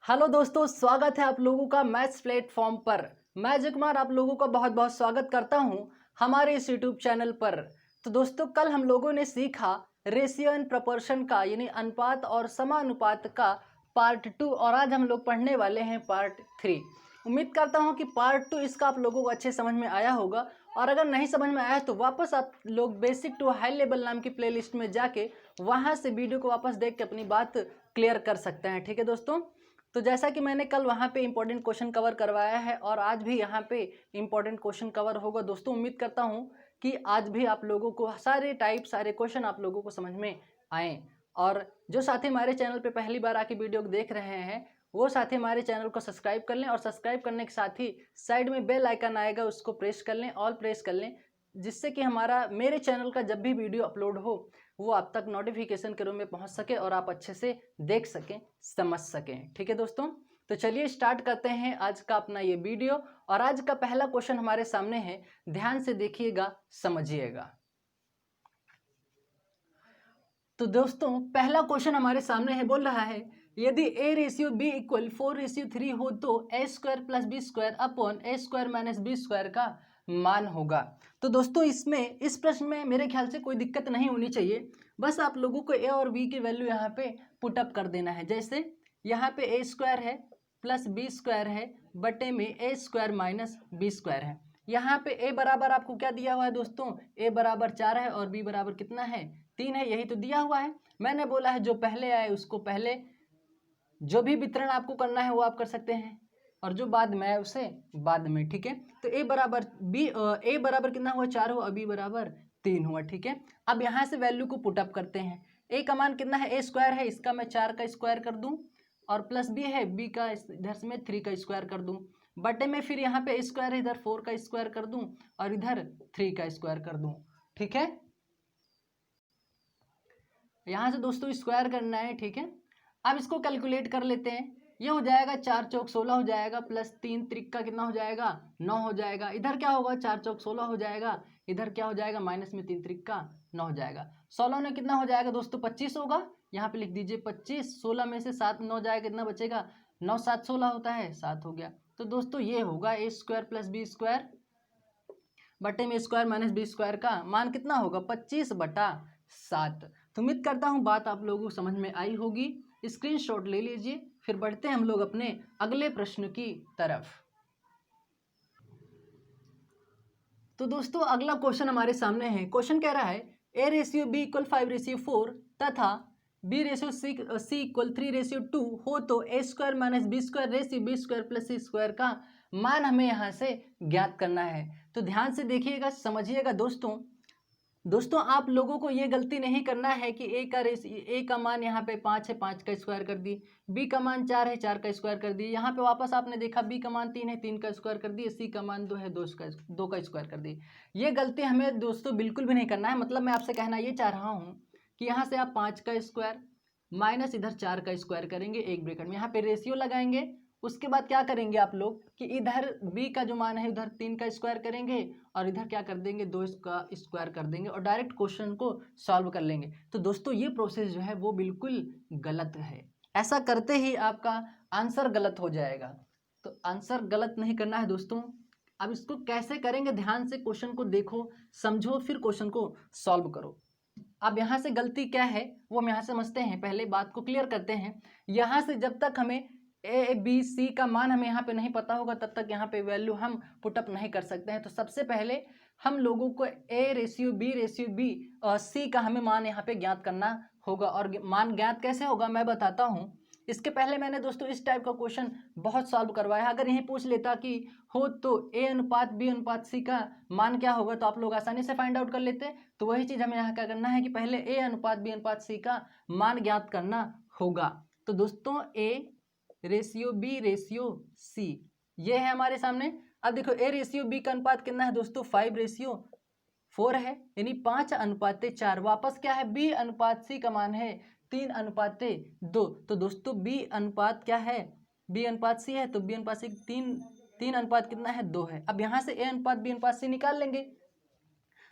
Hello दोस्तों, स्वागत है आप लोगों का मैथ्स प्लेटफॉर्म पर। मैं अजय कुमार आप लोगों का बहुत बहुत स्वागत करता हूं हमारे इस यूट्यूब चैनल पर। तो दोस्तों, कल हम लोगों ने सीखा रेशियो एंड प्रपोर्शन का, यानी अनुपात और समानुपात का पार्ट 2, और आज हम लोग पढ़ने वाले हैं पार्ट 3। उम्मीद करता हूं कि पार्ट 2 इसका आप लोगों को अच्छे समझ में आया होगा, और अगर नहीं समझ में आया तो वापस आप लोग बेसिक टू हाई लेवल नाम की प्लेलिस्ट में जाके वहां से वीडियो को वापस देख के अपनी बात क्लियर कर सकते हैं। ठीक है दोस्तों, तो जैसा कि मैंने कल वहाँ पे इंपॉर्टेंट क्वेश्चन कवर करवाया है और आज भी यहाँ पे इंपॉर्टेंट क्वेश्चन कवर होगा। दोस्तों, उम्मीद करता हूँ कि आज भी आप लोगों को सारे क्वेश्चन आप लोगों को समझ में आए। और जो साथी हमारे चैनल पे पहली बार आके वीडियो को देख रहे हैं वो साथी हमारे चैनल को सब्सक्राइब कर लें, और सब्सक्राइब करने के साथ ही साइड में बेल आइकन आएगा, उसको प्रेस कर लें, ऑल प्रेस कर लें, जिससे कि मेरे चैनल का जब भी वीडियो अपलोड हो वो आप तक नोटिफिकेशन के रूप में पहुंच सके और आप अच्छे से देख सकें, समझ सकें। ठीक है दोस्तों, तो चलिए स्टार्ट करते हैं आज का अपना ये वीडियो। और आज का पहला क्वेश्चन हमारे सामने है, ध्यान से देखिएगा, समझिएगा। तो दोस्तों, पहला क्वेश्चन हमारे सामने है, बोल रहा है यदि a रेशियो b इक्वल 4:3 हो तो a² plus B square upon a² minus B square का मान होगा। तो दोस्तों, इस प्रश्न में मेरे ख्याल से कोई दिक्कत नहीं होनी चाहिए। बस आप लोगों को a और b की वैल्यू यहाँ पे पुटअप कर देना है। जैसे यहाँ पे a² है प्लस बी स्क्वायर है बटे में a² माइनस बी स्क्वायर है। यहाँ पे a बराबर आपको क्या दिया हुआ है दोस्तों? a बराबर 4 है और b बराबर कितना है? 3 है। यही तो दिया हुआ है। मैंने बोला है जो पहले आए उसको पहले, जो भी वितरण आपको करना है वो आप कर सकते हैं, और जो बाद में आए उसे बाद में। ठीक है, तो a बराबर कितना हुआ? 4 हुआ, और b बराबर 3 हुआ। ठीक है, अब यहाँ से वैल्यू को पुटअप करते हैं। a का मान कितना है? a² है, इसका मैं 4 का स्क्वायर कर दूं, और प्लस b है, b का इधर से मैं 3 का स्क्वायर कर दूं, बटे में फिर यहाँ पे a² है, इधर 4 का स्क्वायर कर दूं और इधर 3 का स्क्वायर कर दूं। ठीक है, यहाँ से दोस्तों स्क्वायर करना है। ठीक है, अब इसको कैलकुलेट कर लेते हैं। ये हो जाएगा 4 चौक 16 हो जाएगा, प्लस 3 त्रिक कितना हो जाएगा? 9 हो जाएगा। इधर क्या होगा? 4 चौक 16 हो जाएगा, इधर क्या हो जाएगा? माइनस में 3 त्रिक 9 हो जाएगा। 16 में कितना हो जाएगा दोस्तों? 25 होगा। यहाँ पे लिख दीजिए 25। 16 में से 7 9 जाएगा, कितना बचेगा? 9 7 16 होता है, 7 हो गया। तो दोस्तों ये होगा a² प्लस बी स्क्वायर बटे में स्क्वायर माइनस बी स्क्वायर का मान कितना होगा? 25/7। तो उम्मीद करता हूँ बात आप लोगों को समझ में आई होगी। स्क्रीनशॉट ले लीजिए, फिर बढ़ते हैं हम लोग अपने अगले प्रश्न की तरफ। तो दोस्तों, अगला क्वेश्चन हमारे सामने है। क्वेश्चन कह रहा है a रेशियो b इक्वल 5:4 तथा b रेशियो c इक्वल 3:2 हो तो a² minus B square ratio b² plus c square का मान हमें यहाँ से ज्ञात करना है। तो ध्यान से देखिएगा, समझिएगा दोस्तों, आप लोगों को ये गलती नहीं करना है कि a का मान यहाँ पे 5 है, 5 का स्क्वायर कर दी, b का मान 4 है, 4 का स्क्वायर कर दिए, यहाँ पे वापस आपने देखा b का मान 3 है, 3 का स्क्वायर कर दिए, c का मान 2 है, 2 का स्क्वायर कर दिए। ये गलती हमें दोस्तों बिल्कुल भी नहीं करना है। मतलब मैं आपसे कहना ये चाह रहा हूँ कि यहाँ से आप 5 का स्क्वायर माइनस इधर 4 का स्क्वायर करेंगे, एक ब्रैकेट में यहाँ पे रेशियो लगाएंगे। उसके बाद क्या करेंगे आप लोग कि इधर b का जो मान है उधर 3 का स्क्वायर करेंगे और इधर क्या कर देंगे? 2 का स्क्वायर कर देंगे और डायरेक्ट क्वेश्चन को सॉल्व कर लेंगे। तो दोस्तों, ये प्रोसेस जो है वो बिल्कुल गलत है। ऐसा करते ही आपका आंसर गलत हो जाएगा। तो आंसर गलत नहीं करना है दोस्तों। अब इसको कैसे करेंगे? ध्यान से क्वेश्चन को देखो, समझो, फिर क्वेश्चन को सॉल्व करो। अब यहाँ से गलती क्या है वो हम यहाँ से समझते हैं। पहले बात को क्लियर करते हैं। यहाँ से जब तक हमें ए बी सी का मान हमें यहाँ पे नहीं पता होगा तब तक यहाँ पे वैल्यू हम पुटअप नहीं कर सकते हैं। तो सबसे पहले हम लोगों को a रेशियो b और c का हमें मान यहाँ पे ज्ञात करना होगा। और मान ज्ञात कैसे होगा मैं बताता हूँ। इसके पहले मैंने दोस्तों इस टाइप का क्वेश्चन बहुत सॉल्व करवाया है। अगर यही पूछ लेता कि हो तो a अनुपात b अनुपात c का मान क्या होगा, तो आप लोग आसानी से फाइंड आउट कर लेते। तो वही चीज़ हमें यहाँ क्या करना है कि पहले a अनुपात b अनुपात c का मान ज्ञात करना होगा। तो दोस्तों, a ratio b ratio c ये है हमारे सामने। अब देखो a रेशियो b का अनुपात कितना है दोस्तों? 5:4 है, यानी 5:4। वापस क्या है? b अनुपात c का मान है 3:2। तो दोस्तों b अनुपात क्या है? b अनुपात c है, तो b अनुपात c 3 अनुपात कितना है? 2 है। अब यहाँ से a अनुपात b अनुपात c निकाल लेंगे।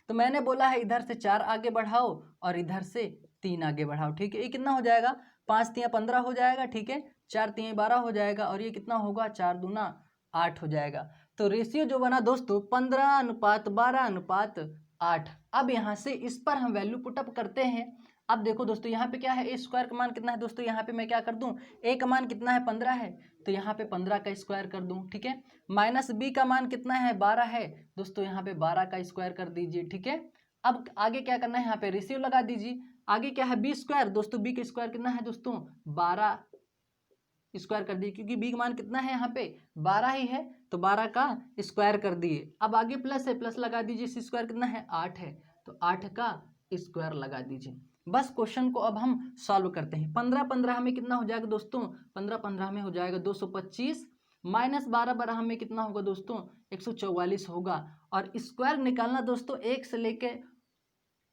तो मैंने बोला है इधर से 4 आगे बढ़ाओ और इधर से 3 आगे बढ़ाओ। ठीक है, ये कितना हो जाएगा? 5 तिया 15 हो जाएगा, ठीक है, 4 तिया 12 हो जाएगा, और ये कितना होगा, 4 दूना 8 हो जाएगा। तो रेशियो जो बना दोस्तों 15:12:8। अब यहाँ से इस पर हम वैल्यू पुटअप करते हैं। अब देखो दोस्तों यहाँ पे क्या है, ए स्क्वायर का मान कितना है दोस्तों, यहाँ पे मैं क्या कर दूं, ए का मान कितना है 15 है, तो यहाँ पे 15 का स्क्वायर कर दूं, ठीक है। माइनस बी का मान कितना है 12 है दोस्तों, यहाँ पे 12 का स्क्वायर कर दीजिए, ठीक है। अब आगे क्या करना है, यहाँ पे रेशियो लगा दीजिए। आगे क्या है बी स्क्वायर, दोस्तों बी का स्क्वायर कितना है दोस्तों 12 स्क्वायर कर दिए, क्योंकि बी का मान कितना है यहाँ पे 12 ही है, तो 12 का स्क्वायर कर दिए। अब आगे प्लस है, प्लस लगा दीजिए, सी स्क्वायर कितना है 8 है, तो 8 का स्क्वायर लगा दीजिए। बस क्वेश्चन को अब हम सॉल्व करते हैं। 15 में कितना हो जाएगा दोस्तों, 15 में हो जाएगा 225, माइनस 12 में कितना होगा दोस्तों 144 होगा। और स्क्वायर निकालना दोस्तों 1 से लेके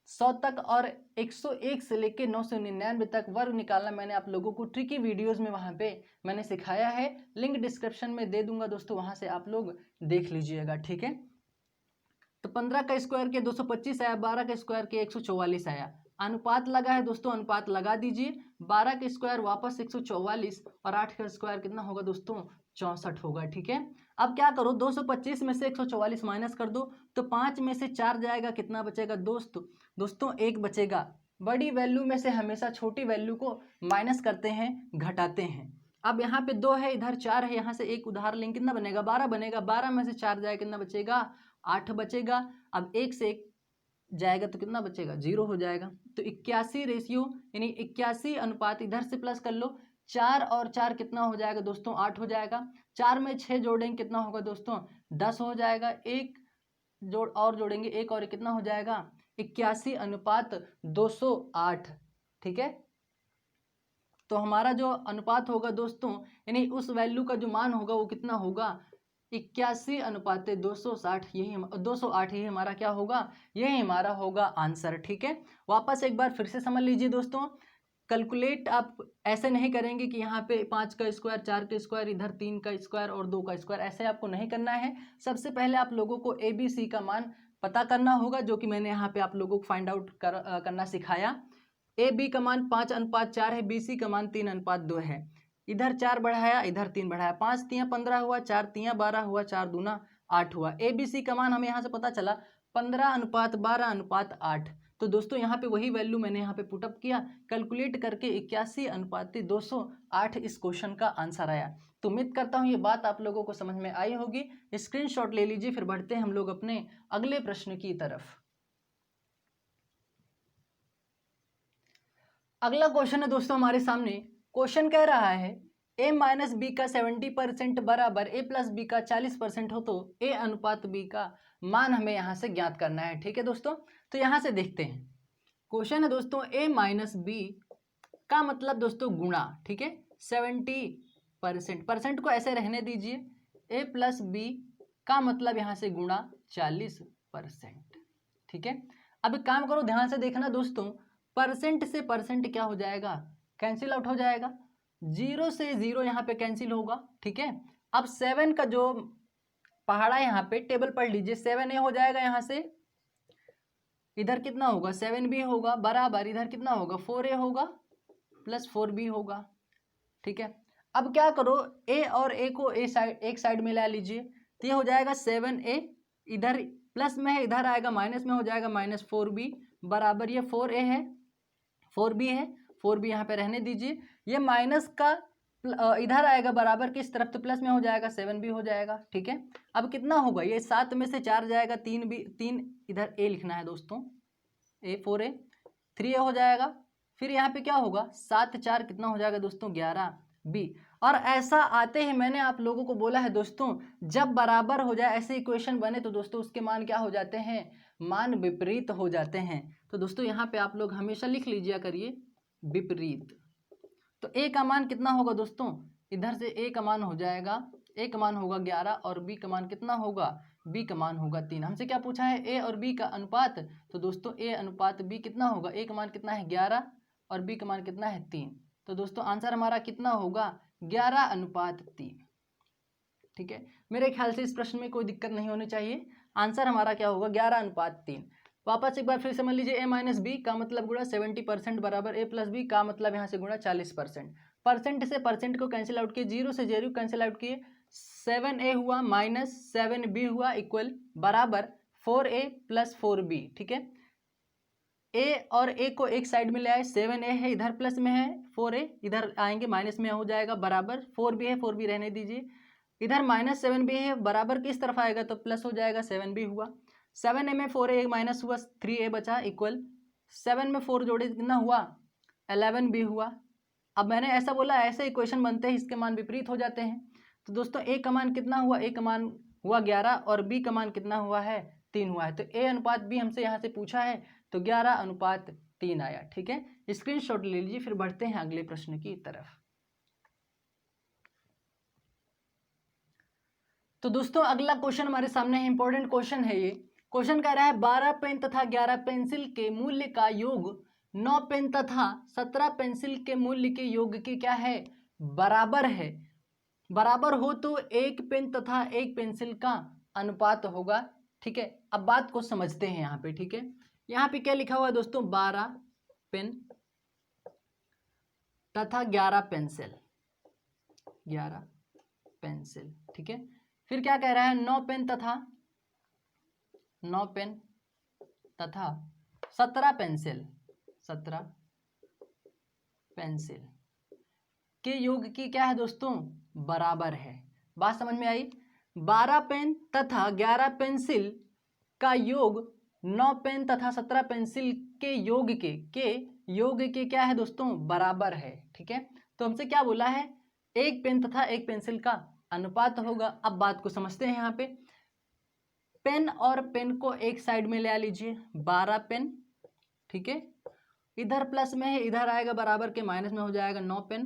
100 तक और 101 से लेके 999 तक वर्ग निकालना मैंने आप लोगों को ट्रिकी वीडियोस में वहाँ पे मैंने सिखाया है, लिंक डिस्क्रिप्शन में दे दूंगा दोस्तों, वहाँ से आप लोग देख लीजिएगा, ठीक है। तो 15 का स्क्वायर के 225 आया, 12 का स्क्वायर के 144 आया। अनुपात लगा है दोस्तों, अनुपात लगा दीजिए। 12 का स्क्वायर वापस 144 और 8 का स्क्वायर कितना होगा दोस्तों 64 होगा, ठीक है। अब क्या करो 225 में से 144 माइनस कर दो, तो 5 में से 4 जाएगा, कितना बचेगा दोस्तों 1 बचेगा। बड़ी वैल्यू में से हमेशा छोटी वैल्यू को माइनस करते हैं, घटाते हैं। अब यहाँ पे 2 है, इधर 4 है, यहाँ से एक उधार लेंगे, कितना बनेगा 12 बनेगा। 12 में से 4 जाएगा, कितना बचेगा 8 बचेगा। अब 1 से 1 जाएगा तो कितना बचेगा 0 हो जाएगा। तो 81 रेशियो यानी 81 अनुपात, इधर से प्लस कर लो, 4 और 4 कितना हो जाएगा दोस्तों 8 हो जाएगा। 4 में 6 जोड़ेंगे कितना होगा दोस्तों 10 हो जाएगा। एक जोड़ेंगे 1 और कितना हो जाएगा 81 अनुपात 208, ठीक है। तो हमारा जो अनुपात होगा दोस्तों यानी उस वैल्यू का जो मान होगा वो कितना होगा 81 अनुपात 260, यही 208 ही हमारा क्या होगा, यही हमारा होगा आंसर, ठीक है। वापस एक बार फिर से समझ लीजिए दोस्तों, कैलकुलेट आप ऐसे नहीं करेंगे कि यहाँ पे 5 का स्क्वायर 4 का स्क्वायर, इधर 3 का स्क्वायर और 2 का स्क्वायर, ऐसे आपको नहीं करना है। सबसे पहले आप लोगों को ABC का मान पता करना होगा, जो कि मैंने यहाँ पे आप लोगों को फाइंड आउट करना सिखाया। AB का मान 5:4 है, BC का मान 3:2 है। इधर 4 बढ़ाया, इधर 3 बढ़ाया, 5 तिया 15 हुआ, 4 तिया 12 हुआ, 4 दूना 8 हुआ। ABC का मान हमें यहाँ से पता चला 15:12:8। तो दोस्तों यहाँ पे वही वैल्यू मैंने यहाँ पे पुटअप किया, कैलकुलेट करके 81:208 इस क्वेश्चन का आंसर आया। तो उम्मीद करता हूँ ये बात आप लोगों को समझ में आई होगी। स्क्रीनशॉट ले लीजिए, फिर बढ़ते हैं हम लोग अपने अगले प्रश्न की तरफ। अगला क्वेश्चन है दोस्तों हमारे सामने। क्वेश्चन कह रहा है a माइनस बी का 70% बराबर a प्लस बी का 40% हो तो a अनुपात b का मान हमें यहाँ से ज्ञात करना है, ठीक है दोस्तों। तो यहाँ से देखते हैं, क्वेश्चन है दोस्तों a माइनस बी का मतलब दोस्तों गुणा, ठीक है, 70%, परसेंट को ऐसे रहने दीजिए, a प्लस बी का मतलब यहाँ से गुणा 40%, ठीक है। अब एक काम करो, ध्यान से देखना दोस्तों, परसेंट से परसेंट क्या हो जाएगा कैंसिल आउट हो जाएगा, 0 से 0 यहाँ पे कैंसिल होगा, ठीक है। अब 7 का जो पहाड़ा यहाँ पे टेबल पढ़ लीजिए, 7a हो जाएगा, यहाँ से इधर कितना होगा 7b होगा, बराबर इधर कितना होगा 4a होगा प्लस 4b होगा, ठीक है। अब क्या करो a और a को एक साइड में ला लीजिए, तो ये हो जाएगा 7a, इधर प्लस में है, इधर आएगा माइनस में, हो जाएगा -4b बराबर ये 4a है, 4b है, 4b यहाँ पे रहने दीजिए। ये माइनस का इधर आएगा बराबर किस तरफ, तो प्लस में हो जाएगा 7b हो जाएगा, ठीक है। अब कितना होगा, ये 7 में से 4 जाएगा, 3 इधर a लिखना है दोस्तों, a 4a 3a हो जाएगा। फिर यहाँ पे क्या होगा 7 4 कितना हो जाएगा दोस्तों 11b। और ऐसा आते ही मैंने आप लोगों को बोला है दोस्तों, जब बराबर हो जाए ऐसे इक्वेशन बने तो दोस्तों उसके मान क्या हो जाते हैं, मान विपरीत हो जाते हैं। तो दोस्तों यहाँ पे आप लोग हमेशा लिख लीजिए करिए विपरीत। तो a का मान कितना होगा दोस्तों, इधर से a का मान हो जाएगा, a का मान होगा 11 और b का मान कितना होगा, b का मान होगा 3। हमसे क्या पूछा है a और b का अनुपात, तो दोस्तों a अनुपात b कितना होगा, a का मान कितना है 11 और b का मान कितना है 3। तो दोस्तों आंसर हमारा कितना होगा 11:3, ठीक है। मेरे ख्याल से इस प्रश्न में कोई दिक्कत नहीं होनी चाहिए, आंसर हमारा क्या होगा 11:3। वापस एक बार फिर समझ लीजिए, a माइनस बी का मतलब गुणा 70% बराबर a प्लस बी का मतलब यहाँ से गुणा 40%। परसेंट से परसेंट को कैंसिल आउट किए, 0 से 0 कैंसिल आउट किए, 7a हुआ माइनस 7b हुआ इक्वल बराबर 4a प्लस 4b। ठीक है, a और a को एक साइड में ले आए, 7a है इधर प्लस में है, 4a इधर आएंगे माइनस में हो जाएगा, बराबर 4b है, 4b रहने दीजिए, इधर माइनस 7b है, बराबर किस तरफ आएगा तो प्लस हो जाएगा, 7b हुआ, 7a में 4a माइनस हुआ, 3a बचा इक्वल 7 में 4 जोड़े कितना हुआ, 11b हुआ। अब मैंने ऐसा बोला, ऐसे इक्वेशन बनते हैं इसके मान विपरीत हो जाते हैं। तो दोस्तों a का मान कितना हुआ, a का मान हुआ 11 और b का मान कितना हुआ है, 3 हुआ है। तो a अनुपात b हमसे यहाँ से पूछा है, तो 11:3 आया। ठीक है, स्क्रीनशॉट ले लीजिए, फिर बढ़ते हैं अगले प्रश्न की तरफ। तो दोस्तों अगला क्वेश्चन हमारे सामने है, इंपॉर्टेंट क्वेश्चन है ये। क्वेश्चन कह रहा है 12 पेन तथा 11 पेंसिल के मूल्य का योग 9 पेन तथा 17 पेंसिल के मूल्य के योग के क्या है, बराबर है। बराबर हो तो एक पेन तथा एक पेंसिल का अनुपात होगा। ठीक है, अब बात को समझते हैं यहाँ पे। ठीक है, यहाँ पे क्या लिखा हुआ है दोस्तों, 12 पेन तथा 11 पेंसिल, 11 पेंसिल। ठीक है, फिर क्या कह रहा है, 9 पेन तथा 17 पेंसिल, 17 पेंसिल के योग की क्या है दोस्तों, बराबर है। बात समझ में आई। 12 पेन तथा 11 पेंसिल का योग 9 पेन तथा 17 पेंसिल के योग के क्या है दोस्तों, बराबर है। ठीक है, तो हमसे क्या बोला है, एक पेन तथा एक पेंसिल का अनुपात होगा। अब बात को समझते हैं। यहाँ पे पेन और पेन को एक साइड में ले आ लीजिए, 12 पेन। ठीक है, इधर प्लस में है, इधर आएगा बराबर के माइनस में हो जाएगा 9 पेन।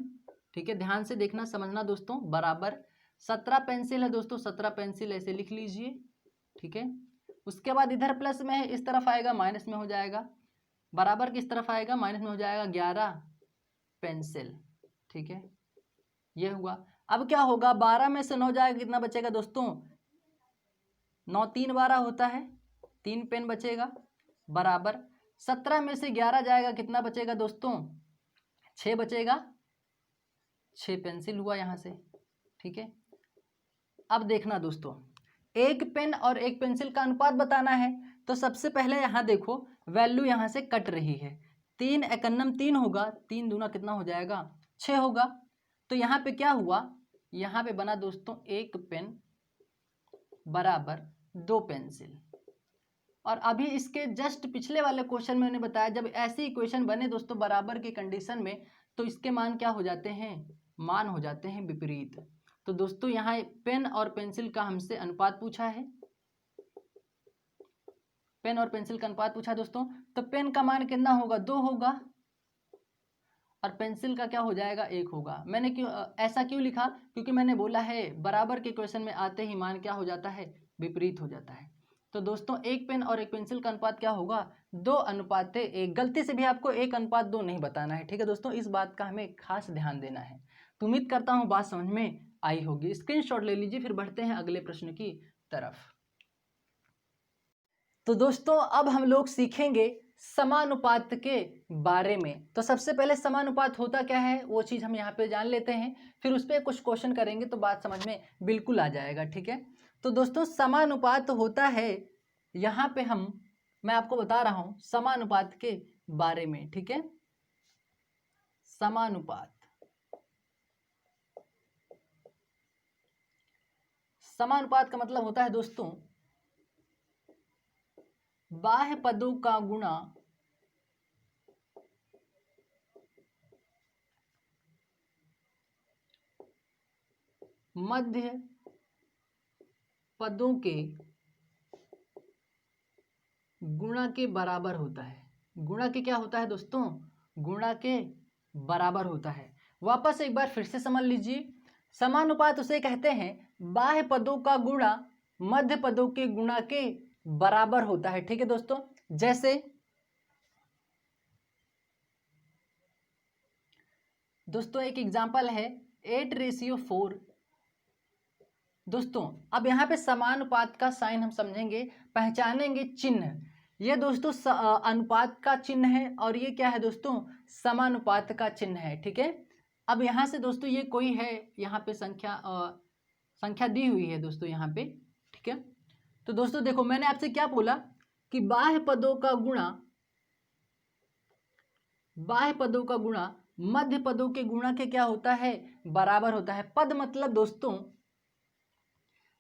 ठीक है, ध्यान से देखना समझना दोस्तों, बराबर 17 पेंसिल है दोस्तों, 17 पेंसिल ऐसे लिख लीजिए। ठीक है, उसके बाद इधर प्लस में है, इस तरफ आएगा माइनस में हो जाएगा, बराबर किस तरफ आएगा, माइनस में हो जाएगा, 11 पेंसिल। ठीक है, ये हुआ। अब क्या होगा, 12 में से 9 जाएगा, कितना बचेगा दोस्तों, 9 3 12 होता है, 3 पेन बचेगा, बराबर 17 में से 11 जाएगा, कितना बचेगा दोस्तों, 6 बचेगा, 6 पेंसिल हुआ यहाँ से। ठीक है, अब देखना दोस्तों, एक पेन और एक पेंसिल का अनुपात बताना है। तो सबसे पहले यहाँ देखो, वैल्यू यहाँ से कट रही है, 3 एकन्नम 3 होगा, 3 दूना कितना हो जाएगा, 6 होगा। तो यहाँ पे क्या हुआ, यहाँ पे बना दोस्तों एक पेन बराबर 2 पेंसिल। और अभी इसके जस्ट पिछले वाले क्वेश्चन में मैंने बताया, जब ऐसी इक्वेशन बने दोस्तों बराबर की कंडीशन में, तो इसके मान क्या हो जाते हैं, मान हो जाते हैं विपरीत। तो दोस्तों यहाँ पेन और पेंसिल का हमसे अनुपात पूछा है, पेन और पेंसिल का अनुपात पूछा दोस्तों। तो पेन का मान कितना होगा, 2 होगा, और पेंसिल का क्या हो जाएगा, 1 होगा। मैंने ऐसा क्यों लिखा, क्योंकि मैंने बोला है बराबर के क्वेश्चन में आते ही मान क्या हो जाता है, विपरीत हो जाता है। तो दोस्तों एक पेन और एक पेंसिल का अनुपात क्या होगा, 2:1। गलती से भी आपको 1:2 नहीं बताना है। ठीक है दोस्तों, इस बात का हमें खास ध्यान देना है। तो उम्मीद करता हूँ बात समझ में आई होगी। स्क्रीनशॉट ले लीजिए, फिर बढ़ते हैं अगले प्रश्न की तरफ। तो दोस्तों अब हम लोग सीखेंगे समानुपात के बारे में। तो सबसे पहले समानुपात होता क्या है, वो चीज़ हम यहाँ पे जान लेते हैं, फिर उस पर कुछ क्वेश्चन करेंगे तो बात समझ में बिल्कुल आ जाएगा। ठीक है, तो दोस्तों समानुपात होता है, यहाँ पे मैं आपको बता रहा हूँ समानुपात के बारे में। ठीक है, समानुपात, समानुपात का मतलब होता है दोस्तों बाह्य पदों का गुणा मध्य पदों के गुणा के बराबर होता है। गुणा के क्या होता है दोस्तों, गुणा के बराबर होता है। वापस एक बार फिर से समझ लीजिए, समानुपात उसे कहते हैं बाह्य पदों का गुणा मध्य पदों के गुणा के बराबर होता है। ठीक है दोस्तों, जैसे दोस्तों एक एग्जांपल है 8:4। दोस्तों अब यहाँ पे समानुपात का साइन हम समझेंगे, पहचानेंगे चिन्ह। ये दोस्तों अनुपात का चिन्ह है और ये क्या है दोस्तों, समानुपात का चिन्ह है। ठीक है, अब यहाँ से दोस्तों ये कोई है, यहाँ पे संख्या दी हुई है दोस्तों यहाँ पे। ठीक है, तो दोस्तों देखो मैंने आपसे क्या बोला कि बाह्य पदों का गुणा मध्य पदों के गुणा के क्या होता है, बराबर होता है। पद मतलब दोस्तों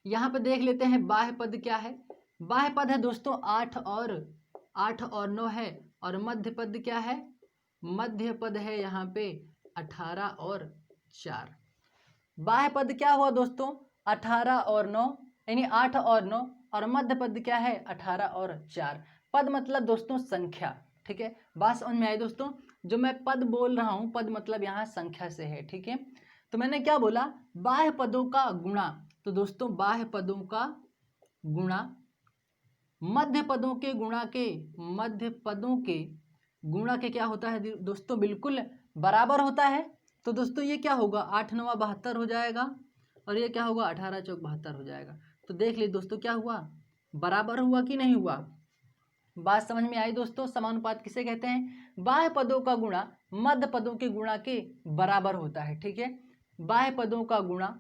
यहाँ पे देख लेते हैं बाह्य पद क्या है। बाह्य पद है दोस्तों 8 और 9 है, और मध्य पद क्या है, मध्य पद है यहाँ पे 18 और 4। बाह्य पद क्या हुआ दोस्तों, 18 और 9, यानी 8 और 9, और मध्य पद क्या है 18 और 4। पद मतलब दोस्तों संख्या। ठीक है, बात समझ में आई दोस्तों, जो मैं पद बोल रहा हूँ पद मतलब यहाँ संख्या से है। ठीक है, तो मैंने क्या बोला, बाह्य पदों का गुणा, तो दोस्तों बाह्य पदों का गुणा मध्य पदों के गुणा के क्या होता है दोस्तों, बिल्कुल बराबर होता है। तो दोस्तों ये क्या होगा, 8 9 72 हो जाएगा, और ये क्या होगा 18 4 72 हो जाएगा। तो देख लीजिए दोस्तों क्या हुआ, बराबर हुआ कि नहीं हुआ। बात समझ में आई दोस्तों, समानुपात किसे कहते हैं, बाह्य पदों का गुणा मध्य पदों के गुणा के बराबर होता है। ठीक है, बाह्य पदों का गुणा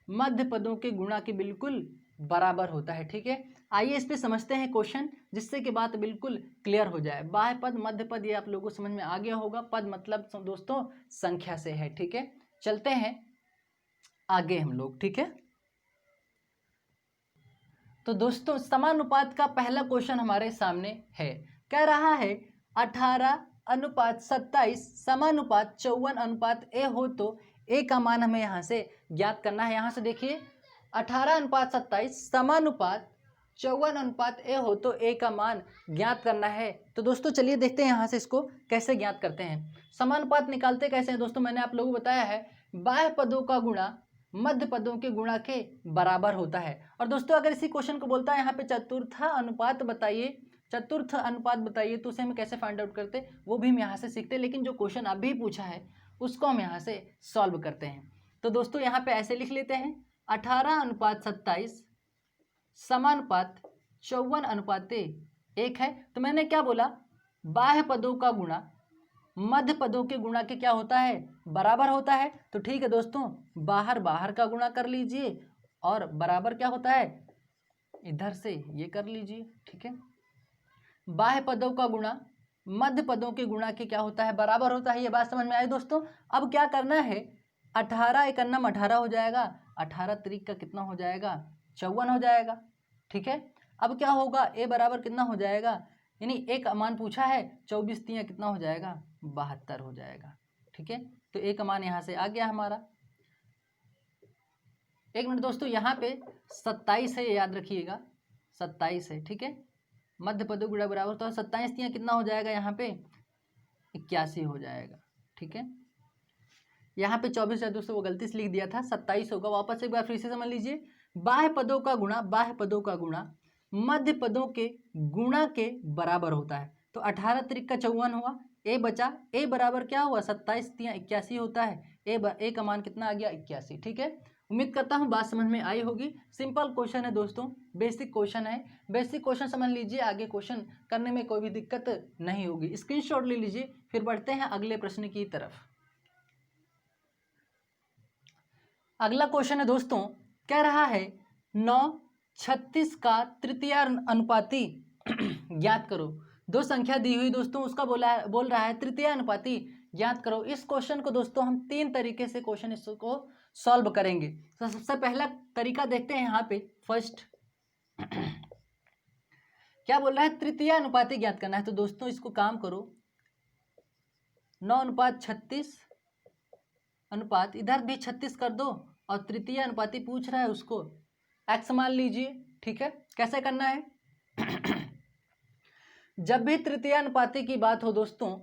मध्य पदों के गुणा के बिल्कुल बराबर होता है। ठीक है, आइए इस पे समझते हैं क्वेश्चन, जिससे कि बात बिल्कुल क्लियर हो जाए। बाह्य पद मध्य पद ये आप लोगों को समझ में आ गया होगा, पद मतलब दोस्तों संख्या से है। ठीक है, चलते हैं आगे हम लोग। ठीक है, तो दोस्तों समानुपात का पहला क्वेश्चन हमारे सामने है, कह रहा है 18:27 समानुपात 54:a हो तो a का मान हमें यहाँ से ज्ञात करना है। यहाँ से देखिए 18:27 समानुपात 54:a हो तो a का मान ज्ञात करना है। तो दोस्तों चलिए देखते हैं यहाँ से इसको कैसे ज्ञात करते हैं। समानुपात निकालते कैसे हैं दोस्तों, मैंने आप लोगों को बताया है बाह्य पदों का गुणा मध्य पदों के गुणा के बराबर होता है। और दोस्तों अगर इसी क्वेश्चन को बोलता है यहाँ पे चतुर्थ अनुपात बताइए, तो उसे हम कैसे फाइंड आउट करते, वो भी हम यहाँ से सीखते हैं। लेकिन जो क्वेश्चन अभी पूछा है उसको हम यहाँ से सॉल्व करते हैं। तो दोस्तों यहाँ पे ऐसे लिख लेते हैं 18:27 समानुपात 54:1 है। तो मैंने क्या बोला, बाह्य पदों का गुणा मध्य पदों के गुणा के क्या होता है, बराबर होता है। तो ठीक है दोस्तों, बाहर का गुणा कर लीजिए और बराबर क्या होता है, इधर से ये कर लीजिए। ठीक है, बाह्य पदों का गुणा मध्य पदों के गुणा के क्या होता है, बराबर होता है। ये बात समझ में आई दोस्तों। अब क्या करना है, 18 एक अन्नम 18 हो जाएगा, 18 त्रिक का कितना हो जाएगा 54 हो जाएगा। ठीक है, अब क्या होगा, a बराबर कितना हो जाएगा, यानी एक मान पूछा है 24 तियाँ कितना हो जाएगा 72 हो जाएगा। ठीक है, तो एक मान यहाँ से आ गया हमारा। एक मिनट दोस्तों, यहाँ पे 27 है, याद रखिएगा 27 है। ठीक है, मध्य पदों गुणा बराबर, तो 27 तियाँ कितना हो जाएगा, यहाँ पे 81 हो जाएगा। ठीक है, यहाँ पे 24 है दोस्तों, वो गलती से लिख दिया था, 27 होगा। वापस एक बार फिर से समझ लीजिए, बाह्य पदों का गुणा मध्य पदों के गुणा के बराबर होता है। तो 18 त्रिक का 54 हुआ, ए बचा, ए बराबर क्या हुआ 27 तियाँ 81 होता है। ए का मान कितना आ गया 81। ठीक है, उम्मीद करता हूँ बात समझ में आई होगी। सिंपल क्वेश्चन है दोस्तों, बेसिक क्वेश्चन है, बेसिक क्वेश्चन समझ लीजिए, आगे क्वेश्चन करने में कोई भी दिक्कत नहीं होगी। स्क्रीनशॉट ले लीजिए, फिर बढ़ते हैं अगले प्रश्न की तरफ। अगला क्वेश्चन है दोस्तों, कह रहा है 9:36 का तृतीय अनुपाती ज्ञात करो। दो संख्या दी हुई दोस्तों, उसका बोल रहा है तृतीय अनुपाती ज्ञात करो। इस क्वेश्चन को दोस्तों हम 3 तरीके से क्वेश्चन इसको सॉल्व करेंगे। तो सबसे पहला तरीका देखते हैं यहाँ पे, फर्स्ट क्या बोल रहा है, तृतीय अनुपाती ज्ञात करना है। तो दोस्तों इसको काम करो, 9:36 अनुपात, इधर भी 36 कर दो, और तृतीय अनुपाती पूछ रहा है उसको x मान लीजिए। ठीक है, कैसे करना है जब भी तृतीय अनुपाती की बात हो दोस्तों,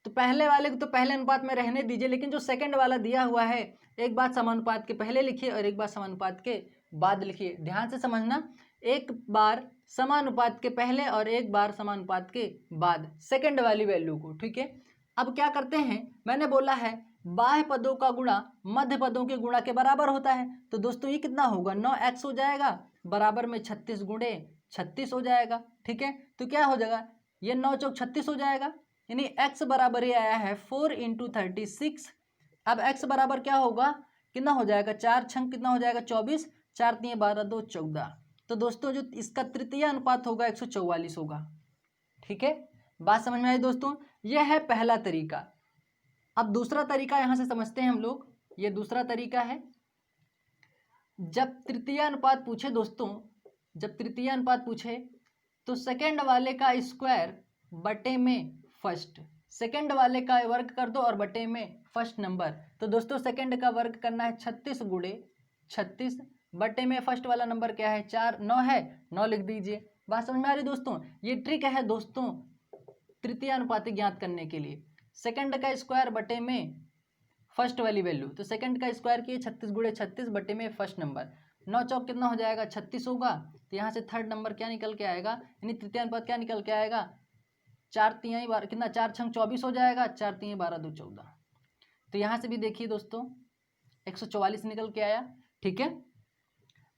तो पहले वाले को तो पहले अनुपात में रहने दीजिए, लेकिन जो सेकंड वाला दिया हुआ है, एक बात समानुपात के पहले लिखिए और एक बात समानुपात के बाद लिखिए। ध्यान से समझना, एक बार समानुपात के पहले और एक बार समानुपात के बाद सेकंड वाली वैल्यू को। ठीक है, अब क्या करते हैं, मैंने बोला है बाह्य पदों का गुणा मध्य पदों के गुणा के बराबर होता है। तो दोस्तों ये कितना होगा, 9x हो जाएगा, बराबर में 36 गुणे 36 हो जाएगा। ठीक है, तो क्या हो जाएगा, ये 9 चौक 36 हो जाएगा, यानी x बराबर ये आया है 4 इंटू 36। अब x बराबर क्या होगा, कितना हो जाएगा, 4 छंग कितना हो जाएगा 24, 4 3 12 2 14। तो दोस्तों जो इसका तृतीय अनुपात होगा 144 होगा। ठीक है, बात समझ में आई दोस्तों, यह है पहला तरीका। अब दूसरा तरीका यहां से समझते हैं हम लोग। ये दूसरा तरीका है, जब तृतीय अनुपात पूछे दोस्तों, जब तृतीय अनुपात पूछे तो सेकंड वाले का स्क्वायर बटे में फर्स्ट, सेकंड वाले का वर्ग कर दो और बटे में फर्स्ट नंबर। तो दोस्तों सेकंड का वर्ग करना है 36 गुणे 36, बटे में फर्स्ट वाला नंबर क्या है 4, 9 है, 9 लिख दीजिए। बात समझ में आ रही दोस्तों, ये ट्रिक है दोस्तों तृतीय अनुपात ज्ञात करने के लिए। सेकंड का स्क्वायर बटे में फर्स्ट वाली वैल्यू, तो सेकंड का स्क्वायर किए 36 गुणे 36 बटे में फर्स्ट नंबर, 9 चौक कितना हो जाएगा 36 होगा। तो यहाँ से थर्ड नंबर क्या निकल के आएगा, यानी तृतीय अनुपात क्या निकल के आएगा, 4 तिहाई बार कितना 4 छंग 24 हो जाएगा, 4 तिहाई 12 2 14। तो यहाँ से भी देखिए दोस्तों 144 निकल के आया। ठीक है,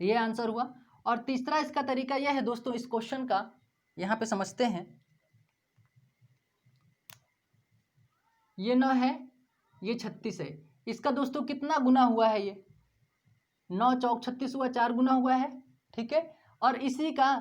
ये आंसर हुआ। और तीसरा इसका तरीका यह है दोस्तों, इस क्वेश्चन का यहाँ पे समझते हैं। ये 9 है, ये 36 है, इसका दोस्तों कितना गुना हुआ है, ये 9 चौक 36 हुआ, 4 गुना हुआ है। ठीक है, और इसी का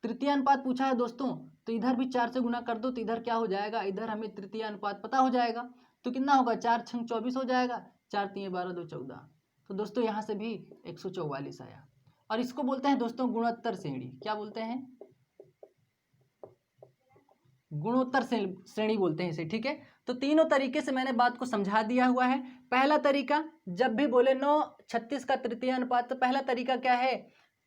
तृतीय अनुपात पूछा है दोस्तों, तो इधर भी 4 से गुना कर दो, तो इधर क्या हो जाएगा, इधर हमें तृतीय अनुपात पता हो जाएगा। तो कितना होगा, 4 छंग 24 हो जाएगा, 4 3 12 2 14। तो दोस्तों यहाँ से भी 144 आया। और इसको बोलते हैं दोस्तों गुणोत्तर श्रेणी। क्या बोलते हैं, गुणोत्तर श्रेणी बोलते हैं इसे। ठीक है, तो तीनों तरीके से मैंने बात को समझा दिया हुआ है। पहला तरीका, जब भी बोले 9 36 का तृतीय अनुपात, तो पहला तरीका क्या है,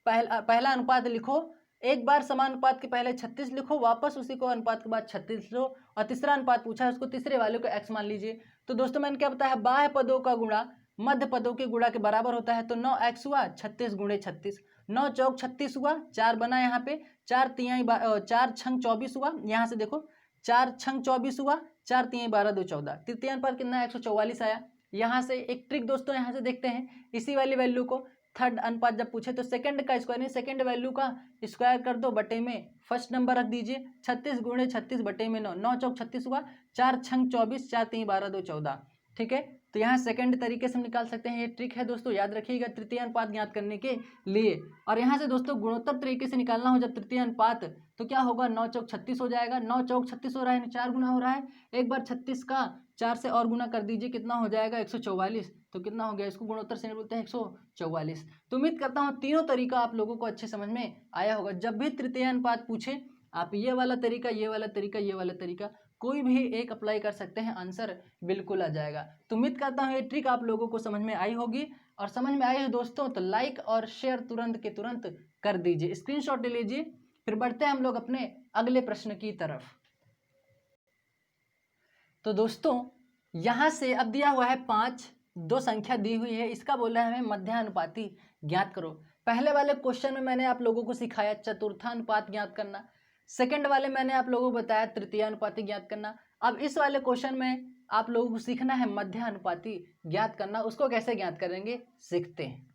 पहला अनुपात लिखो, एक बार समान अनुपात के पहले 36 लिखो, वापस उसी को अनुपात के बाद 36 लो, और तीसरा अनुपात पूछा है उसको तीसरे वाले को x मान लीजिए। तो दोस्तों मैंने क्या बताया, बाह्य पदों का गुणा मध्य पदों के गुणा के बराबर होता है। तो 9x हुआ 36 गुणे 36, 9 चौक 36 हुआ, 4 बना यहाँ पे, 4 तिहाई 4 छंग 24 हुआ, यहाँ से देखो 4 छंग 24 हुआ, 4 तिहाई 12 2 14, तृतीय अनुपात कितना 144 आया। यहाँ से एक ट्रिक दोस्तों यहाँ से देखते हैं, इसी वाली वैल्यू को थर्ड अनुपात जब पूछे तो सेकंड का स्क्वायर नहीं, सेकंड वैल्यू का स्क्वायर कर दो, बटे में फर्स्ट नंबर रख दीजिए, 36 गुणे 36 बटे में 9, 9 चौक 36 हुआ, 4 छंग 24, 4 3 12 2 14। ठीक है, तो यहाँ सेकंड तरीके से हम निकाल सकते हैं। ये ट्रिक है दोस्तों, याद रखिएगा तृतीय अनुपात ज्ञात करने के लिए। और यहाँ से दोस्तों गुणोत्तर तरीके से निकालना हो जब तृतीय अनुपात, तो क्या होगा, 9 चौक 36 हो जाएगा, 9 चौक 36 हो रहा है, 4 गुना हो रहा है, एक बार 36 का 4 से और गुना कर दीजिए, कितना हो जाएगा 144। तो कितना हो गया, इसको गुणोत्तर श्रेणी बोलते हैं 144। तो उम्मीद करता हूँ तीनों तरीका आप लोगों को अच्छे समझ में आया होगा। जब भी तृतीय अनुपात पूछे आप ये वाला तरीका, ये वाला तरीका, ये वाला तरीका कोई भी एक अप्लाई कर सकते हैं, आंसर बिल्कुल आ जाएगा। तो उम्मीद करता हूँ ये ट्रिक आप लोगों को समझ में आई होगी। और समझ में आई है दोस्तों तो लाइक और शेयर तुरंत के तुरंत कर दीजिए, स्क्रीनशॉट ले लीजिए। फिर बढ़ते हैं हम लोग अपने अगले प्रश्न की तरफ। तो दोस्तों यहाँ से अब दिया हुआ है 5, 2 संख्या दी हुई है, इसका बोल रहा है हमें मध्यानुपाती ज्ञात करो। पहले वाले क्वेश्चन में मैंने आप लोगों को सिखाया चतुर्थानुपात ज्ञात करना, सेकंड वाले मैंने आप लोगों को बताया तृतीयानुपाती ज्ञात करना। अब इस वाले क्वेश्चन में आप लोगों को सीखना है मध्यानुपाती ज्ञात करना। उसको कैसे ज्ञात करेंगे सीखते हैं।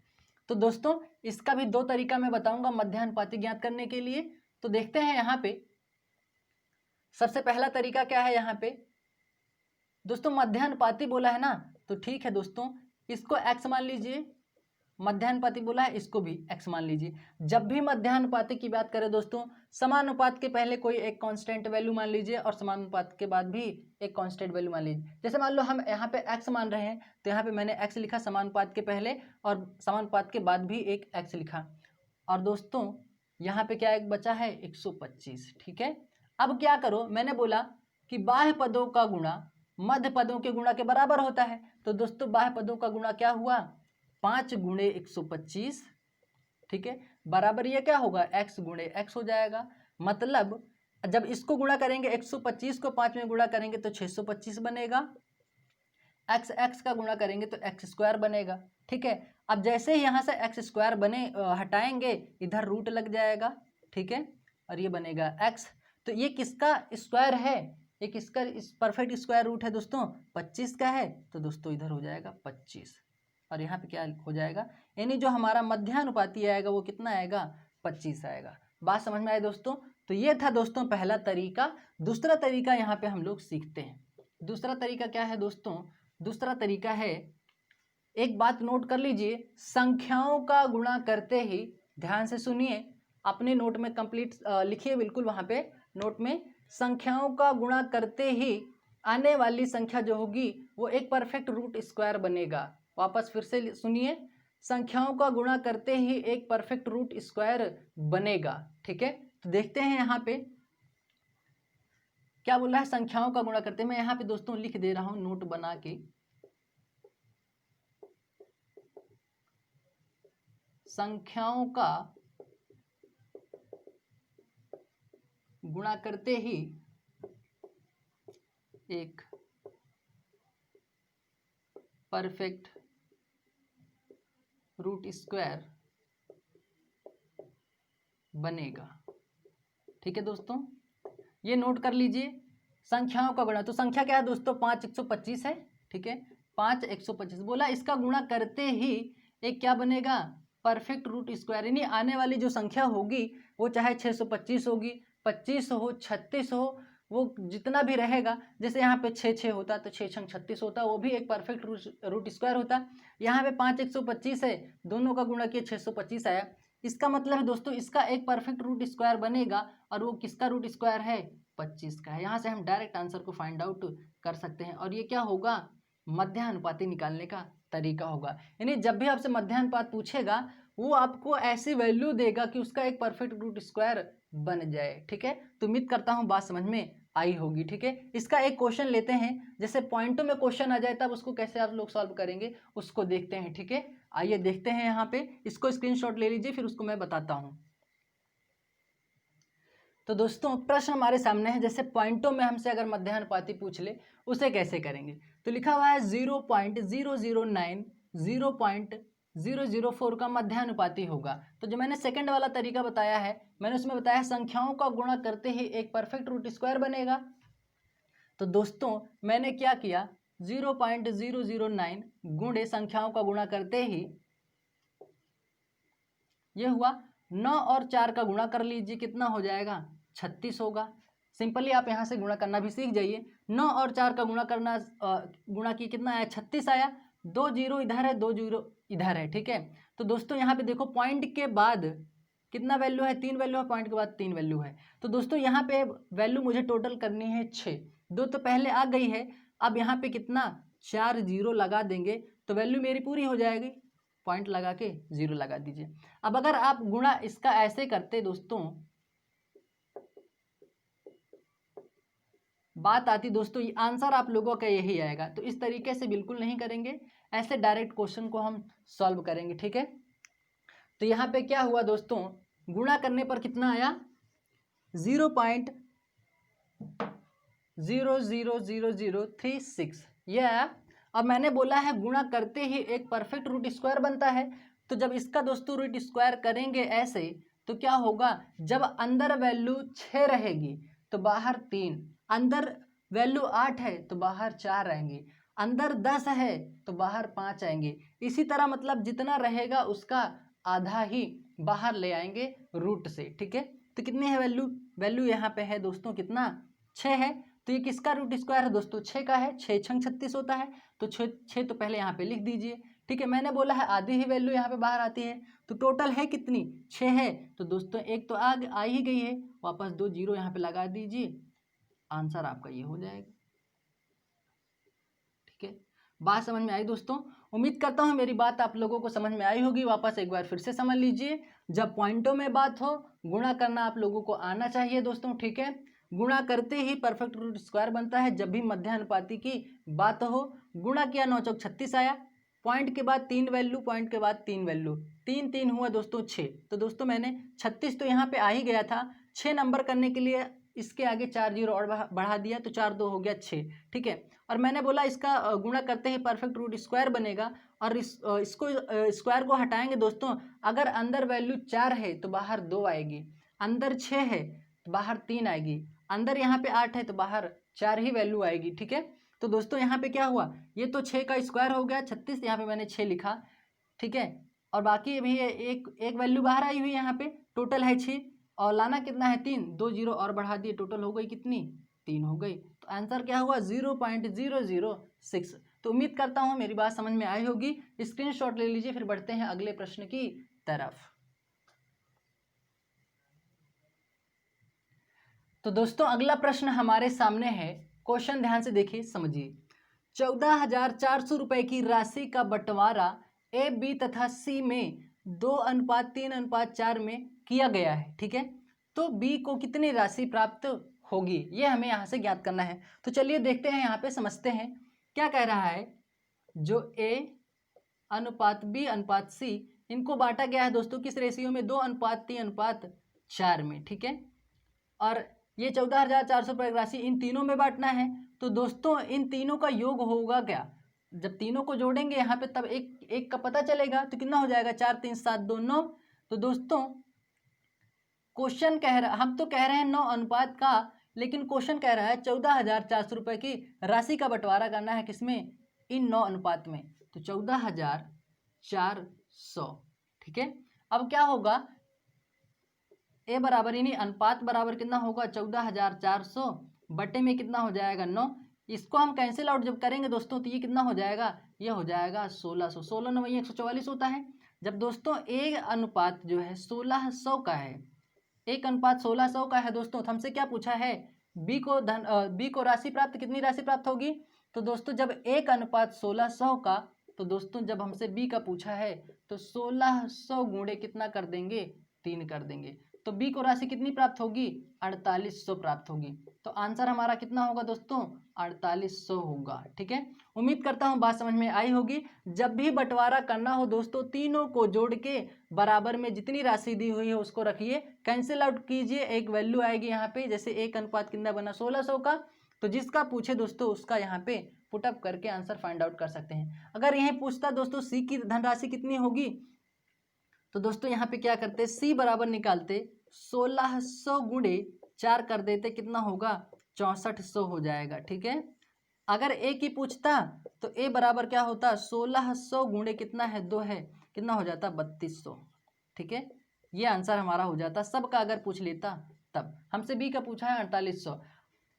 तो दोस्तों इसका भी 2 तरीका मैं बताऊंगा मध्यानुपाती ज्ञात करने के लिए। तो देखते हैं यहाँ पे सबसे पहला तरीका क्या है। यहाँ पे दोस्तों मध्यानुपाती बोला है ना, तो ठीक है दोस्तों, इसको x मान लीजिए, मध्यानुपाती बोला है इसको भी x मान लीजिए। जब भी मध्यानुपाती की बात करें दोस्तों, समानुपात के पहले कोई एक कांस्टेंट वैल्यू मान लीजिए और समानुपात के बाद भी एक कांस्टेंट वैल्यू मान लीजिए। जैसे मान लो हम यहाँ पे x मान रहे हैं, तो यहाँ पे मैंने x लिखा समानुपात के पहले और समानुपात के बाद भी एक x लिखा। और दोस्तों यहाँ पे क्या एक बचा है 125। ठीक है, अब क्या करो, मैंने बोला कि बाह्य पदों का गुणा मध्य पदों के गुणा के बराबर होता है। तो दोस्तों बाह्य पदों का गुणा क्या हुआ, 5 गुणे 125। ठीक है, बराबर ये क्या होगा x गुणे x हो जाएगा। मतलब जब इसको गुणा करेंगे 125 को 5 में गुणा करेंगे तो 625 बनेगा, x x का गुणा करेंगे तो x स्क्वायर बनेगा। ठीक है, अब जैसे ही यहाँ से x स्क्वायर बने हटाएंगे इधर रूट लग जाएगा। ठीक है, और ये बनेगा x। तो ये किसका स्क्वायर है, ये किसका परफेक्ट स्क्वायर रूट है दोस्तों, 25 का है। तो दोस्तों इधर हो जाएगा 25 और यहाँ पे क्या हो जाएगा, यानी जो हमारा मध्यानुपाती आएगा वो कितना आएगा 25 आएगा। बात समझ में आए दोस्तों? तो ये था दोस्तों पहला तरीका। दूसरा तरीका यहाँ पे हम लोग सीखते हैं। दूसरा तरीका क्या है दोस्तों? दूसरा तरीका है, एक बात नोट कर लीजिए, संख्याओं का गुणा करते ही, ध्यान से सुनिए, अपने नोट में कंप्लीट लिखिए बिल्कुल वहाँ पे नोट में, संख्याओं का गुणा करते ही आने वाली संख्या जो होगी वो एक परफेक्ट रूट स्क्वायर बनेगा। वापस फिर से सुनिए, संख्याओं का गुणा करते ही एक परफेक्ट रूट स्क्वायर बनेगा। ठीक है, तो देखते हैं यहाँ पे क्या बोल रहा है, संख्याओं का गुणा करते हैं। मैं यहाँ पे दोस्तों लिख दे रहा हूँ नोट बना के, संख्याओं का गुणा करते ही एक परफेक्ट रूट स्क्वायर बनेगा। ठीक है दोस्तों, ये नोट कर लीजिए, संख्याओं का गुणा, तो संख्या क्या है दोस्तों, 5 125 है। ठीक है, 5 125 बोला, इसका गुणा करते ही एक क्या बनेगा, परफेक्ट रूट स्क्वायर, यानी आने वाली जो संख्या होगी वो चाहे 625 होगी, 25 हो, 36 हो, वो जितना भी रहेगा, जैसे यहाँ पे 6 6 होता तो 6 6 36 होता, वो भी एक परफेक्ट रूट स्क्वायर होता। यहाँ पे 5 125 है, दोनों का गुणा किया 625 आया। इसका मतलब है दोस्तों इसका एक परफेक्ट रूट स्क्वायर बनेगा, और वो किसका रूट स्क्वायर है, 25 का है। यहाँ से हम डायरेक्ट आंसर को फाइंड आउट कर सकते हैं, और ये क्या होगा, मध्यानुपाती निकालने का तरीका होगा। यानी जब भी आपसे मध्यानुपात पूछेगा वो आपको ऐसी वैल्यू देगा कि उसका एक परफेक्ट रूट स्क्वायर बन जाए। ठीक है, तो उम्मीद करता हूँ बात समझ में आई होगी। ठीक है, इसका एक क्वेश्चन लेते हैं, जैसे पॉइंटों में क्वेश्चन आ जाए तब उसको कैसे आप लोग सॉल्व करेंगे उसको देखते हैं। ठीक है, आइए देखते हैं, यहाँ पे इसको स्क्रीनशॉट ले लीजिए, फिर उसको मैं बताता हूँ। तो दोस्तों प्रश्न हमारे सामने है, जैसे पॉइंटों में हमसे अगर मध्यानुपाती पूछ ले उसे कैसे करेंगे। तो लिखा हुआ है 0.009 0.004 का मध्यानुपाती होगा। तो जो मैंने सेकंड वाला तरीका बताया है, मैंने उसमें बताया संख्याओं का गुणा करते ही एक परफेक्ट रूट स्क्वायर बनेगा। तो दोस्तों मैंने क्या किया, 0.009 गुणे संख्याओं का गुणा करते ही ये हुआ, 9 और 4 का गुणा कर लीजिए, कितना हो जाएगा, 36 होगा। सिंपली आप यहाँ से गुणा करना भी सीख जाइए। 9 और 4 का गुणा करना, गुणा की कितना आया, 36 आया। 2 जीरो इधर है, 2 जीरो इधर है। ठीक है, तो दोस्तों यहाँ पे देखो पॉइंट के बाद कितना वैल्यू है, 3 वैल्यू है, पॉइंट के बाद 3 वैल्यू है। तो दोस्तों यहाँ पे वैल्यू मुझे टोटल करनी है 6, 2 तो पहले आ गई है, अब यहाँ पे कितना 4 जीरो लगा देंगे तो वैल्यू मेरी पूरी हो जाएगी। पॉइंट लगा के 0 लगा दीजिए। अब अगर आप गुणा इसका ऐसे करते दोस्तों, बात आती दोस्तों, आंसर आप लोगों का यही आएगा। तो इस तरीके से बिल्कुल नहीं करेंगे, ऐसे डायरेक्ट क्वेश्चन को हम सॉल्व करेंगे। ठीक है, तो यहाँ पे क्या हुआ दोस्तों, गुणा करने पर कितना आया, 0.00036 ये आया। अब मैंने बोला है गुणा करते ही एक परफेक्ट रूट स्क्वायर बनता है, तो जब इसका दोस्तों रूट स्क्वायर करेंगे ऐसे तो क्या होगा, जब अंदर वैल्यू 6 रहेगी तो बाहर 3, अंदर वैल्यू 8 है तो बाहर 4 आएंगे, अंदर 10 है तो बाहर 5 आएंगे। इसी तरह मतलब जितना रहेगा उसका आधा ही बाहर ले आएंगे रूट से। ठीक है, तो कितनी है वैल्यू, वैल्यू यहाँ पे है दोस्तों कितना, 6 है। तो ये किसका रूट स्क्वायर है दोस्तों, 6 का है, 6 छंग 36 होता है, तो 6 तो पहले यहाँ पे लिख दीजिए। ठीक है, मैंने बोला है आधी ही वैल्यू यहाँ पे बाहर आती है, तो टोटल है कितनी, 6 है। तो दोस्तों एक तो आ ही गई है, वापस 2 जीरो यहाँ पे लगा दीजिए, आंसर आपका ये हो जाएगा। ठीक है, बात समझ में आई दोस्तों? उम्मीद करता हूँ मेरी बात आप लोगों को समझ में आई होगी। वापस एक बार फिर से समझ लीजिए, जब पॉइंटों में बात हो गुणा करना आप लोगों को आना चाहिए दोस्तों। ठीक है, गुणा करते ही परफेक्ट रूट स्क्वायर बनता है। जब भी मध्यानुपाती की बात हो, गुणा किया 9 चौक 36 आया, पॉइंट के बाद 3 वैल्यू, पॉइंट के बाद 3 वैल्यू, 3 3 हुआ दोस्तों 6। तो दोस्तों मैंने 36 तो यहाँ पे आ ही गया था, 6 नंबर करने के लिए इसके आगे 4 जीरो और बढ़ा दिया, तो 4 2 हो गया 6। ठीक है, और मैंने बोला इसका गुणा करते ही परफेक्ट रूट स्क्वायर बनेगा, और इसको स्क्वायर को हटाएंगे दोस्तों, अगर अंदर वैल्यू 4 है तो बाहर 2 आएगी, अंदर 6 है तो बाहर 3 आएगी, अंदर यहाँ पे 8 है तो बाहर 4 ही वैल्यू आएगी। ठीक है, तो दोस्तों यहाँ पे क्या हुआ, ये तो 6 का स्क्वायर हो गया 36, यहाँ पे मैंने 6 लिखा। ठीक है, और बाकी भी एक वैल्यू बाहर आई हुई यहाँ पे, टोटल है 6, और लाना कितना है 3, 2 जीरो और बढ़ा दिए, टोटल हो गई कितनी 3 हो गई। तो आंसर क्या हुआ 0.006। तो उम्मीद करता हूँ मेरी बात समझ में आई होगी। स्क्रीनशॉट ले लीजिए, फिर बढ़ते हैं अगले प्रश्न की तरफ। तो दोस्तों अगला प्रश्न हमारे सामने है, क्वेश्चन ध्यान से देखिए समझिए। 14,400 रुपए की राशि का बंटवारा ए, बी तथा सी में 2:3:4 में किया गया है, ठीक है। तो बी को कितनी राशि प्राप्त होगी, ये हमें यहाँ से ज्ञात करना है। तो चलिए देखते हैं, यहाँ पे समझते हैं क्या कह रहा है। जो ए अनुपात बी अनुपात सी, इनको बांटा गया है दोस्तों किस रेशियो में, 2:3:4 में, ठीक है। और ये 14,400 रुपये राशि इन तीनों में बांटना है। तो दोस्तों इन तीनों का योग होगा क्या, जब तीनों को जोड़ेंगे यहाँ पे तब एक एक का पता चलेगा। तो कितना हो जाएगा 4 3 7 2 9। तो दोस्तों क्वेश्चन कह रहा, हम तो कह रहे हैं 9 अनुपात का, लेकिन क्वेश्चन कह रहा है 14,400 रुपये की राशि का बंटवारा करना है किसमें, इन 9 अनुपात में। तो 14,400, ठीक है। अब क्या होगा, ए बराबर यानी अनुपात बराबर कितना होगा 14,400 बटे में कितना हो जाएगा 9। इसको हम कैंसिल आउट जब करेंगे दोस्तों तो ये कितना हो जाएगा, ये हो जाएगा 1600। 16 9 144 होता है। जब दोस्तों एक अनुपात जो है 1600 का है, एक अनुपात 1600 का है दोस्तों, तो हमसे क्या पूछा है, बी को राशि प्राप्त, कितनी राशि प्राप्त होगी। तो दोस्तों जब एक अनुपात 1600 का, तो दोस्तों जब हमसे बी का पूछा है तो 1600 गुणे कितना कर देंगे 3 कर देंगे। तो बी को राशि कितनी प्राप्त होगी 4800 प्राप्त होगी। तो आंसर हमारा कितना होगा दोस्तों 4800 होगा, ठीक है। उम्मीद करता हूँ बात समझ में आई होगी। जब भी बंटवारा करना हो दोस्तों, तीनों को जोड़ के बराबर में जितनी राशि दी हुई है उसको रखिए, कैंसिल आउट कीजिए, एक वैल्यू आएगी यहाँ पे, जैसे एक अनुपात कितना बना 1600 का। तो जिसका पूछे दोस्तों उसका यहाँ पे पुटअप करके आंसर फाइंड आउट कर सकते हैं। अगर यही पूछता दोस्तों सी की धनराशि कितनी होगी, तो दोस्तों यहाँ पे क्या करते, सी बराबर निकालते 1600 गुणे 4 कर देते, कितना होगा 6400 हो जाएगा, ठीक है। अगर ए की पूछता तो ए बराबर क्या होता 1600 गुणे कितना है 2 है, कितना हो जाता 3200, ठीक है। ये आंसर हमारा हो जाता। सबका अगर पूछ लेता तब, हमसे बी का पूछा है 4800,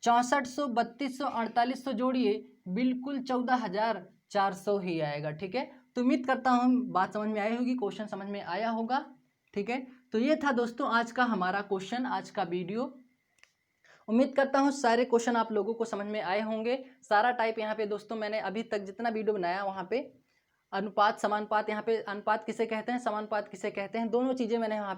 6400 3200 4800 जोड़िए, बिल्कुल 14,400 ही आएगा, ठीक है। तो उम्मीद करता हूँ बात समझ में आई होगी, क्वेश्चन समझ में आया होगा, ठीक है। तो ये था दोस्तों आज का हमारा क्वेश्चन, आज का वीडियो। उम्मीद करता हूँ सारे क्वेश्चन आप लोगों को समझ में आए होंगे। सारा टाइप यहाँ पे दोस्तों मैंने अभी तक जितना वीडियो बनाया वहाँ पे अनुपात समानुपात, यहाँ पे अनुपात किसे कहते हैं समानुपात किसे कहते हैं, दोनों चीज़ें मैंने यहाँ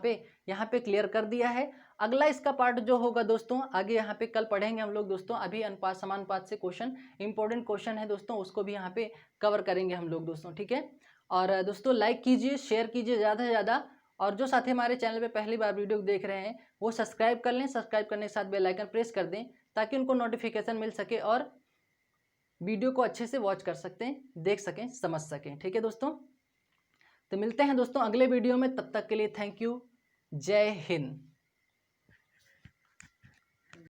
पे क्लियर कर दिया है। अगला इसका पार्ट जो होगा दोस्तों आगे यहाँ पे कल पढ़ेंगे हम लोग दोस्तों। अभी अनुपात समानुपात से क्वेश्चन इंपॉर्टेंट क्वेश्चन है दोस्तों, उसको भी यहाँ पे कवर करेंगे हम लोग दोस्तों, ठीक है। और दोस्तों लाइक कीजिए, शेयर कीजिए ज़्यादा से ज़्यादा, और जो साथी हमारे चैनल पे पहली बार वीडियो देख रहे हैं वो सब्सक्राइब कर लें, सब्सक्राइब करने के साथ बेल आइकन प्रेस कर दें ताकि उनको नोटिफिकेशन मिल सके और वीडियो को अच्छे से वॉच कर सकते हैं, देख सकें, समझ सकें, ठीक है दोस्तों। तो मिलते हैं दोस्तों अगले वीडियो में, तब तक के लिए थैंक यू, जय हिंद।